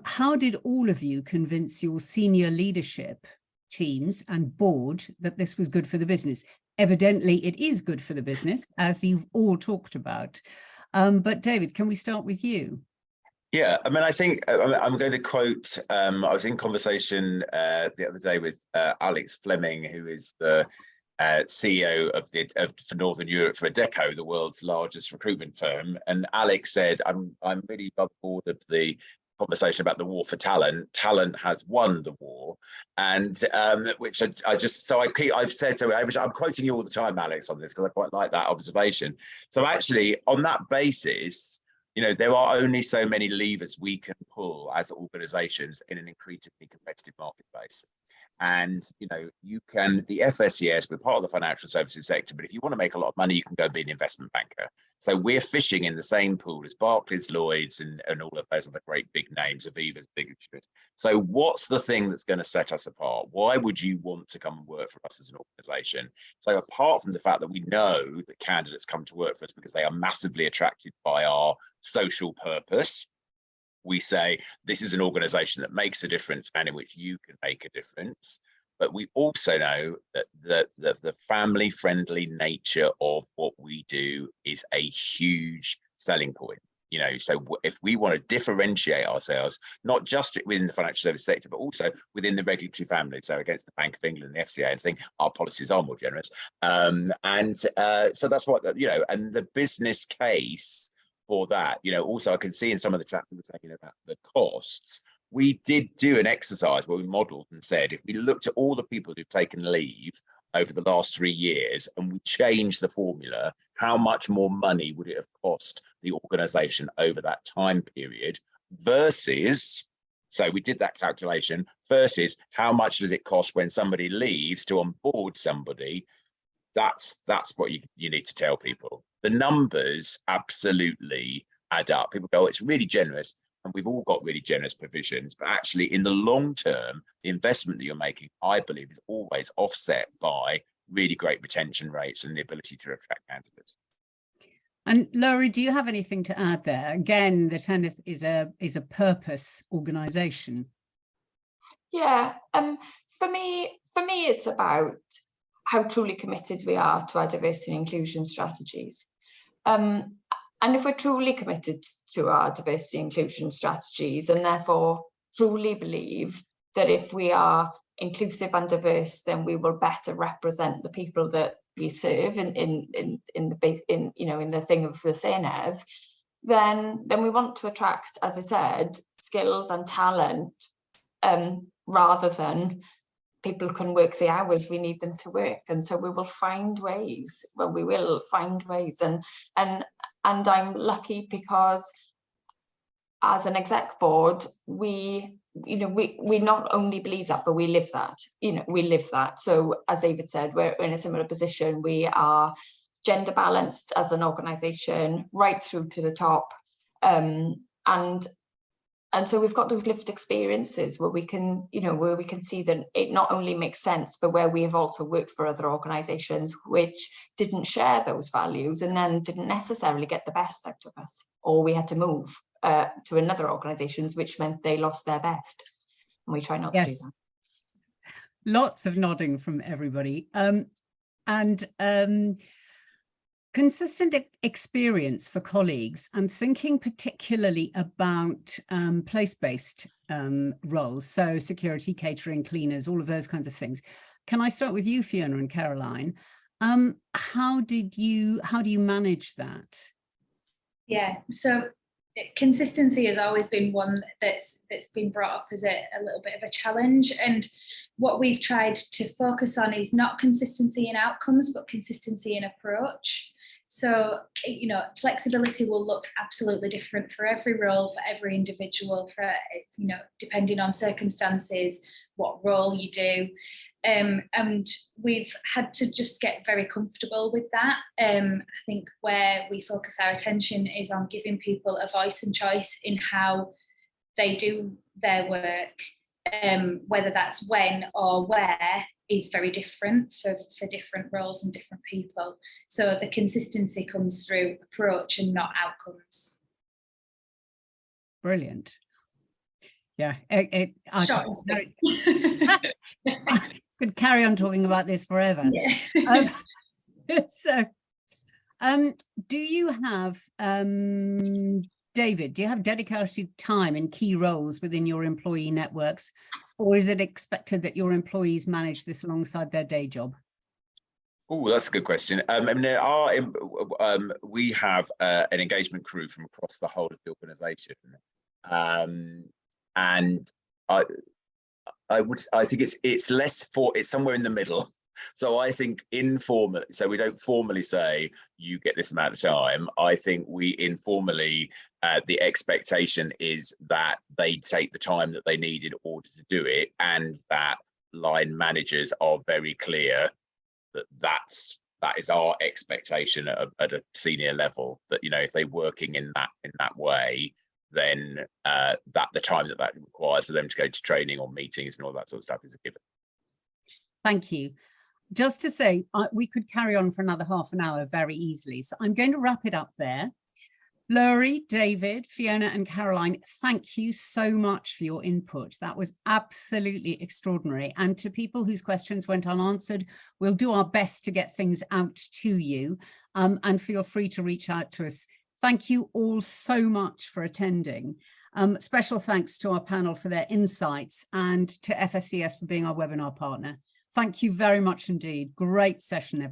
How did all of you convince your senior leadership teams and board that this was good for the business? Evidently, it is good for the business, as you've all talked about. But David, can we start with you? Yeah, I mean, I think I'm going to quote, I was in conversation the other day with Alex Fleming, who is the CEO for Northern Europe for Adecco, the world's largest recruitment firm. And Alex said, I'm really on board of the conversation about the war for talent. Talent has won the war, and which I've said to I'm quoting you all the time, Alex, on this because I quite like that observation. So actually, on that basis, there are only so many levers we can pull as organisations in an increasingly competitive marketplace. And you can, the FSCS, we're part of the financial services sector, but if you want to make a lot of money, you can go be an investment banker. So we're fishing in the same pool as Barclays, Lloyds, and all of those other great big names, Aviva's big insurers. So what's the thing that's going to set us apart? Why would you want to come and work for us as an organisation? So apart from the fact that we know that candidates come to work for us because they are massively attracted by our social purpose, we say this is an organisation that makes a difference and in which you can make a difference. But we also know that the family-friendly nature of what we do is a huge selling point. So if we want to differentiate ourselves, not just within the financial service sector, but also within the regulatory family, so against the Bank of England, the FCA, and thing, our policies are more generous. So that's what, and the business case for that, also I can see in some of the chat we were talking about the costs. We did do an exercise where we modelled and said, if we looked at all the people who've taken leave over the last 3 years and we changed the formula, how much more money would it have cost the organisation over that time period versus, so we did that calculation, versus how much does it cost when somebody leaves to onboard somebody. That's what you need to tell people. The numbers absolutely add up. People go, it's really generous, and we've all got really generous provisions, but actually in the long term, the investment that you're making, I believe, is always offset by really great retention rates and the ability to attract candidates. And Lowri, do you have anything to add there? Again, the TENIF is a purpose organisation. Yeah, for me, it's about how truly committed we are to our diversity and inclusion strategies. And if we're truly committed to our diversity and inclusion strategies, and therefore truly believe that if we are inclusive and diverse, then we will better represent the people that we serve in the thing of the CNEV, then we want to attract, as I said, skills and talent, rather than people can work the hours we need them to work. And so we will find ways. Well, we will find ways, and I'm lucky because as an exec board, we not only believe that, but we live that. We live that. So as David said, we're in a similar position. We are gender balanced as an organisation right through to the top, and so we've got those lived experiences where we can see that it not only makes sense, but where we have also worked for other organisations which didn't share those values and then didn't necessarily get the best out of us, or we had to move to another organisations, which meant they lost their best. And we try not to do that. Lots of nodding from everybody. Consistent experience for colleagues. I'm thinking particularly about place-based roles, so security, catering, cleaners, all of those kinds of things. Can I start with you, Fiona and Caroline? How do you manage that? Yeah, so consistency has always been one that's been brought up as a little bit of a challenge, and what we've tried to focus on is not consistency in outcomes, but consistency in approach. So, flexibility will look absolutely different for every role, for every individual, for, depending on circumstances, what role you do. And we've had to just get very comfortable with that. I think where we focus our attention is on giving people a voice and choice in how they do their work, whether that's when or where is very different for different roles and different people. So the consistency comes through approach and not outcomes. Brilliant. Yeah, I could carry on talking about this forever. Yeah. Do you have, David, do you have dedicated time in key roles within your employee networks, or is it expected that your employees manage this alongside their day job? Oh, that's a good question. We have an engagement crew from across the whole of the organisation, And I think it's somewhere in the middle. So I think informally, so we don't formally say you get this amount of time. I think we informally, the expectation is that they take the time that they need in order to do it, and that line managers are very clear that that is our expectation at a senior level, that, you know, if they're working in that way, then that the time that requires for them to go to training or meetings and all that sort of stuff is a given. Thank you. Just to say, we could carry on for another half an hour very easily. So I'm going to wrap it up there. Lowri, David, Fiona and Caroline, thank you so much for your input. That was absolutely extraordinary. And to people whose questions went unanswered, we'll do our best to get things out to you, and feel free to reach out to us. Thank you all so much for attending. Special thanks to our panel for their insights, and to FSCS for being our webinar partner. Thank you very much indeed. Great session, everyone.